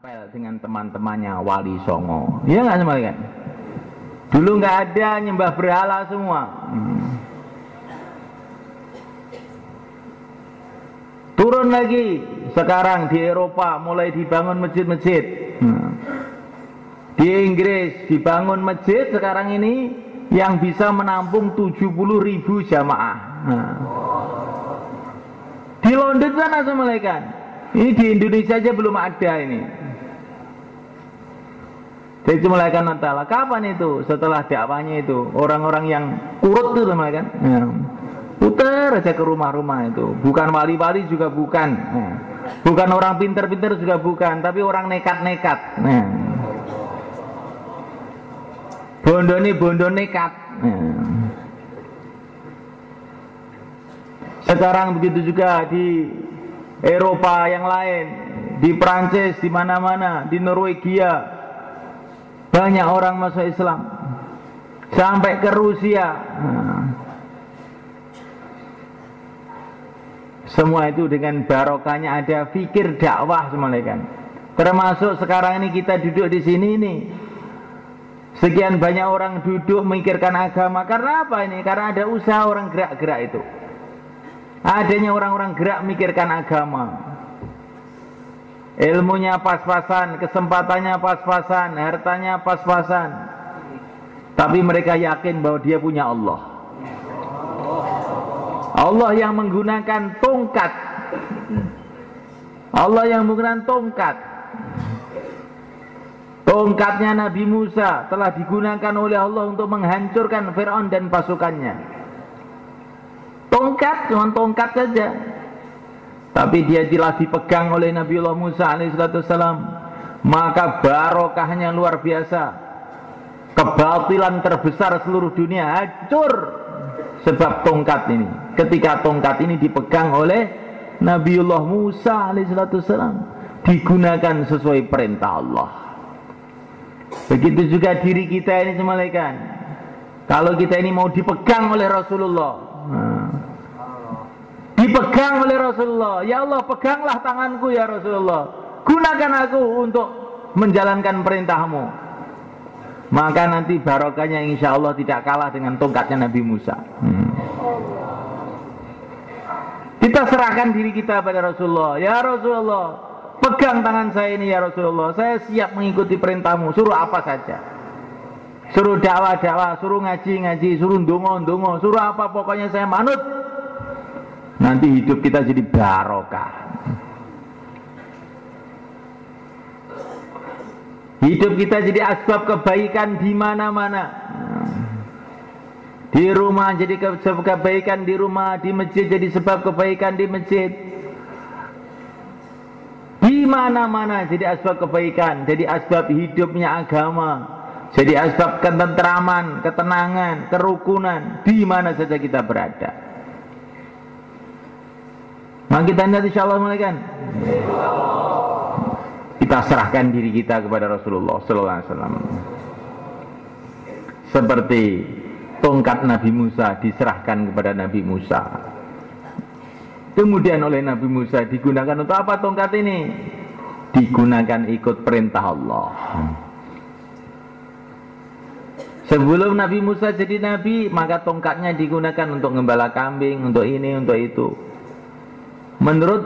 apel dengan teman-temannya Wali Songo. Iya nggak semua kan? Dulu nggak ada, nyembah berhala semua. Turun lagi sekarang di Eropa mulai dibangun masjid-masjid. Di Inggris dibangun masjid sekarang ini yang bisa menampung 70.000 jamaah. Di London sana semua kan. Ini di Indonesia aja belum ada ini. Jadi mulaikan Allah. Kapan itu? Setelah dakwahnya itu orang-orang yang kurut itu kan, putar aja ke rumah-rumah itu. Bukan wali-wali juga bukan, bukan orang pinter-pinter juga bukan, tapi orang nekat-nekat. Bondo nekat. Sekarang begitu juga di Eropa yang lain, di Prancis, di mana-mana, di Norwegia, banyak orang masuk Islam, sampai ke Rusia. Semua itu dengan barokahnya ada fikir dakwah semua kan. Termasuk sekarang ini kita duduk di sini ini, sekian banyak orang duduk memikirkan agama. Karena apa ini? Karena ada usaha orang gerak-gerak itu. Adanya orang-orang gerak memikirkan agama. Ilmunya pas-pasan, kesempatannya pas-pasan, hartanya pas-pasan. Tapi mereka yakin bahwa dia punya Allah. Allah yang menggunakan tongkat. Allah yang menggunakan tongkat. Tongkatnya Nabi Musa telah digunakan oleh Allah untuk menghancurkan Fir'aun dan pasukannya. Tongkat, cuma tongkat saja. Tapi dia telah dipegang oleh Nabiullah Musa alaihissalam. Maka barokahnya luar biasa. Kebatilan terbesar seluruh dunia hancur sebab tongkat ini. Ketika tongkat ini dipegang oleh Nabiullah Musa alaihissalam, digunakan sesuai perintah Allah. Begitu juga diri kita ini semalekan. Kalau kita ini mau dipegang oleh Rasulullah, dipegang oleh Rasulullah, ya Allah peganglah tanganku ya Rasulullah, gunakan aku untuk menjalankan perintahmu. Maka nanti barokahnya insya Allah tidak kalah dengan tongkatnya Nabi Musa. Kita serahkan diri kita pada Rasulullah. Ya Rasulullah, pegang tangan saya ini ya Rasulullah, saya siap mengikuti perintahmu, suruh apa saja. Suruh dakwah-dakwah, suruh ngaji-ngaji, suruh ndonga-ndonga, suruh apa pokoknya saya manut. Nanti hidup kita jadi barokah. Hidup kita jadi asbab kebaikan di mana-mana. Di rumah jadi kebaikan di rumah, di masjid jadi sebab kebaikan di masjid. Di mana-mana jadi asbab kebaikan, jadi asbab hidupnya agama, jadi asbab ketentraman, ketenangan, kerukunan di mana saja kita berada. Maka kita nanti insyaallah mulai kan, kita serahkan diri kita kepada Rasulullah sallallahu alaihi wasallam. Seperti tongkat Nabi Musa diserahkan kepada Nabi Musa. Kemudian oleh Nabi Musa digunakan untuk apa tongkat ini? Digunakan ikut perintah Allah. Sebelum Nabi Musa jadi nabi, maka tongkatnya digunakan untuk gembala kambing, untuk ini, untuk itu. Menurut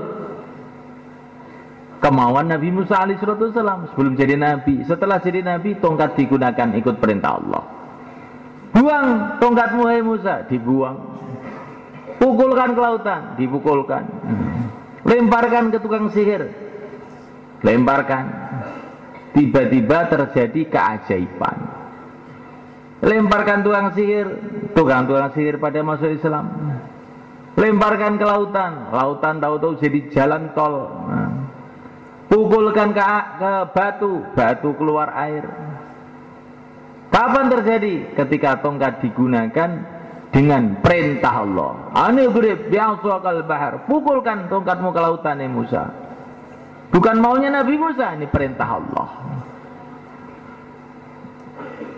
kemauan Nabi Musa alaihissalam sebelum jadi nabi. Setelah jadi nabi, tongkat digunakan ikut perintah Allah. Buang tongkatmu hai Musa, dibuang. Pukulkan ke lautan, dipukulkan. Lemparkan ke tukang sihir, lemparkan. Tiba-tiba terjadi keajaiban. Lemparkan tukang sihir pada masuk Islam. Lemparkan ke lautan, lautan tahu-tahu jadi jalan tol. Pukulkan ke batu keluar air. Kapan terjadi? Ketika tongkat digunakan dengan perintah Allah. Anidrib bi'aswakal bahar. Pukulkan tongkatmu ke lautan ya Musa. Bukan maunya Nabi Musa, ini perintah Allah.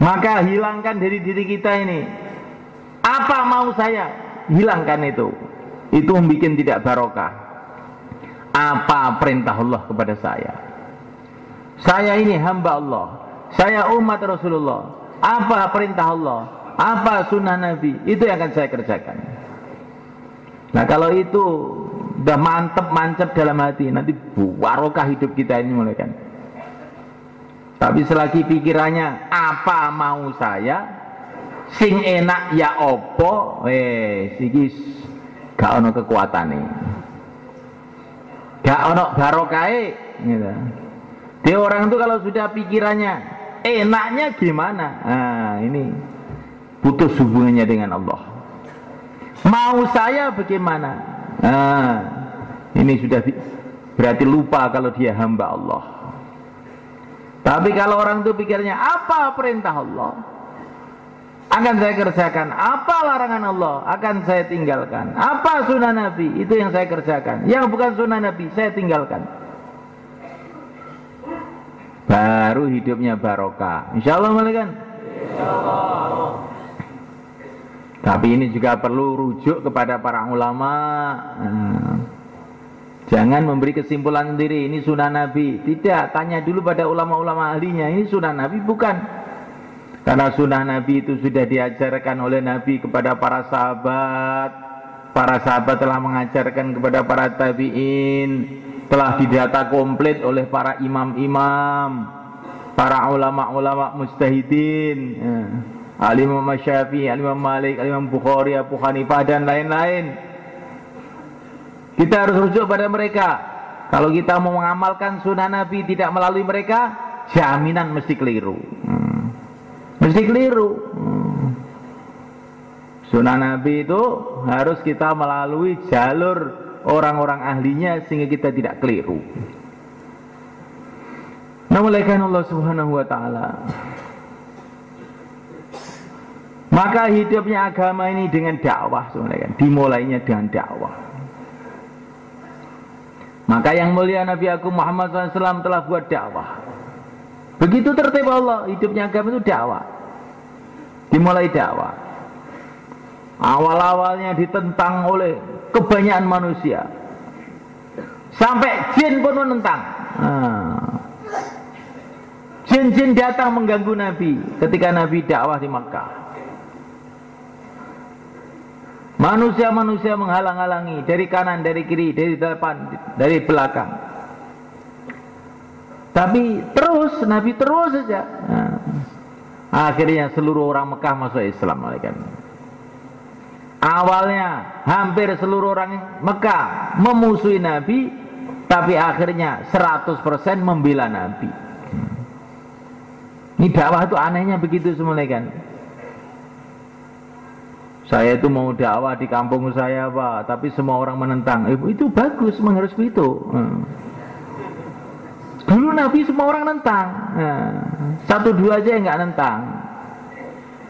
Maka hilangkan dari diri kita ini. Apa mau saya? Hilangkan itu. Itu membuat tidak barokah. Apa perintah Allah kepada saya? Saya ini hamba Allah, saya umat Rasulullah. Apa perintah Allah, apa sunnah Nabi, itu yang akan saya kerjakan. Nah kalau itu udah mantep dalam hati, nanti barokah hidup kita ini mulai kan. Tapi selagi pikirannya apa mau saya, sing enak ya opo, sikis gak ono kekuatane, gak ono barokahe gitu. Dia orang itu kalau sudah pikirannya enaknya gimana, nah ini putus hubungannya dengan Allah. Mau saya bagaimana, nah ini sudah berarti lupa kalau dia hamba Allah. Tapi kalau orang itu pikirnya apa perintah Allah akan saya kerjakan, apa larangan Allah akan saya tinggalkan, apa sunnah Nabi itu yang saya kerjakan, yang bukan sunnah Nabi saya tinggalkan, baru hidupnya barokah, insya Allah malaikat. Tapi ini juga perlu rujuk kepada para ulama. Jangan memberi kesimpulan sendiri, ini sunnah Nabi. Tidak, tanya dulu pada ulama-ulama ahlinya, ini sunnah Nabi bukan. Karena sunnah Nabi itu sudah diajarkan oleh Nabi kepada para sahabat. Para sahabat telah mengajarkan kepada para tabi'in, telah didata komplit oleh para imam-imam, para ulama-ulama mujtahidin, Al-Imam Syafi'i, Al-Imam Malik, Al-Imam Bukhari, Abu Hanifah dan lain-lain. Kita harus rujuk pada mereka. Kalau kita mau mengamalkan sunnah Nabi tidak melalui mereka, jaminan mesti keliru. Mesti keliru. Sunnah Nabi itu harus kita melalui jalur orang-orang ahlinya sehingga kita tidak keliru. Namuliakan Allah Subhanahu wa taala. Maka hidupnya agama ini dengan dakwah, dimulainya dengan dakwah. Maka yang mulia Nabi Agung Muhammad SAW telah buat dakwah. Begitu tertib Allah, hidupnya agama itu dakwah. Dimulai dakwah. Awal-awalnya ditentang oleh kebanyakan manusia. Sampai jin pun menentang. Jin-jin datang mengganggu Nabi ketika Nabi dakwah di Makkah. Manusia-manusia menghalang-halangi dari kanan, dari kiri, dari depan, dari belakang. Tapi terus, Nabi terus saja. Akhirnya seluruh orang Mekah masuk Islam. Awalnya hampir seluruh orang Mekah memusuhi Nabi, tapi akhirnya 100% membela Nabi. Ini dakwah itu anehnya begitu semuanya kan. Saya itu mau dakwah di kampung saya Pak, tapi semua orang menentang. Itu bagus, harus begitu. Dulu Nabi semua orang nentang, satu dua aja yang nggak nentang.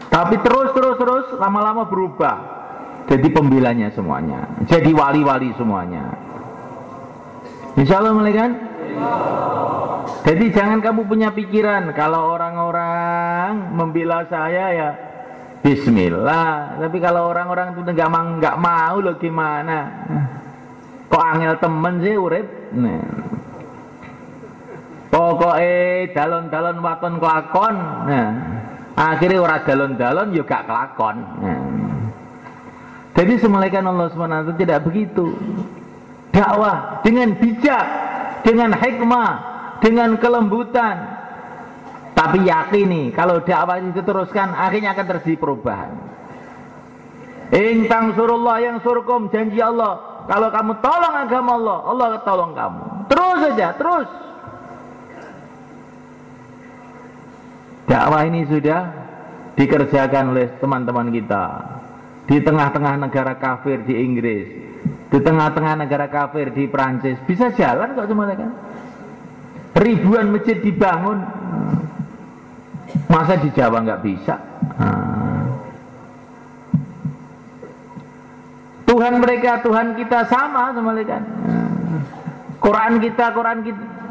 Tapi terus lama-lama berubah, jadi pembelanya semuanya, jadi wali-wali semuanya. Insya Allah kan? Jadi jangan kamu punya pikiran kalau orang-orang membela saya ya Bismillah, tapi kalau orang-orang itu nggak mau loh gimana? Kok angel temen sih urip? Nah. Pokoknya dalon-dalon waton kelakon, nah. Akhirnya orang dalon-dalon juga kelakon. Nah. Jadi semulaikan Allah SWT tidak begitu. Dakwah dengan bijak, dengan hikmah, dengan kelembutan. Tapi yakini kalau dakwah itu teruskan akhirnya akan terjadi perubahan. In tangsurullah yang surkum, janji Allah. Kalau kamu tolong agama Allah, Allah akan tolong kamu. Terus saja, terus. Dakwah ini sudah dikerjakan oleh teman-teman kita di tengah-tengah negara kafir di Inggris, di tengah-tengah negara kafir di Prancis. Bisa jalan kok semuanya kan? Ribuan masjid dibangun. Masa di Jawa nggak bisa? Tuhan mereka, Tuhan kita sama kan? Quran kita,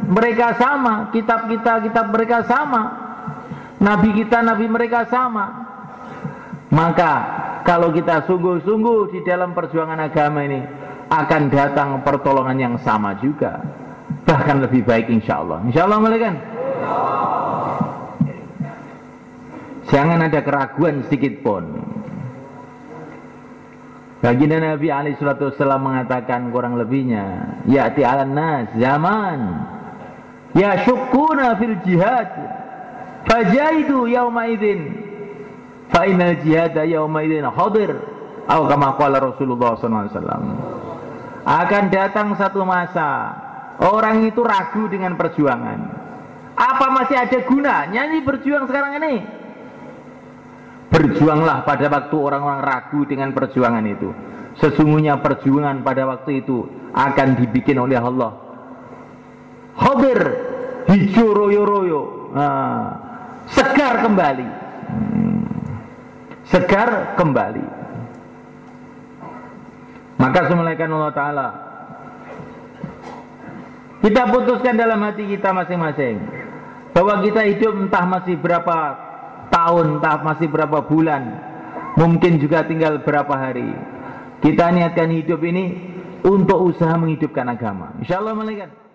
mereka sama. Kitab kita, kitab mereka sama. Nabi kita, nabi mereka sama. Maka kalau kita sungguh-sungguh di dalam perjuangan agama ini, akan datang pertolongan yang sama juga, bahkan lebih baik insya Allah. Insya Allah kan? Jangan ada keraguan sedikit pun. Baginda Nabi SAW mengatakan kurang lebihnya, ya'ti 'alan nas zaman ya syukkuna fil jihad fajahidu yauma idzin fa innal jihada yauma idzin hadir, atau kama qala Rasulullah SAW. Akan datang satu masa orang itu ragu dengan perjuangan. Apa masih ada gunanya ini berjuang sekarang ini? Berjuanglah pada waktu orang-orang ragu dengan perjuangan itu. Sesungguhnya perjuangan pada waktu itu akan dibikin oleh Allah hadir, hijau royo-royo, segar kembali, segar kembali. Maka semulaikan Allah Ta'ala, kita putuskan dalam hati kita masing-masing bahwa kita hidup entah masih berapa tahun, entah masih berapa bulan, mungkin juga tinggal berapa hari. Kita niatkan hidup ini untuk usaha menghidupkan agama. Insyaallah malaikat.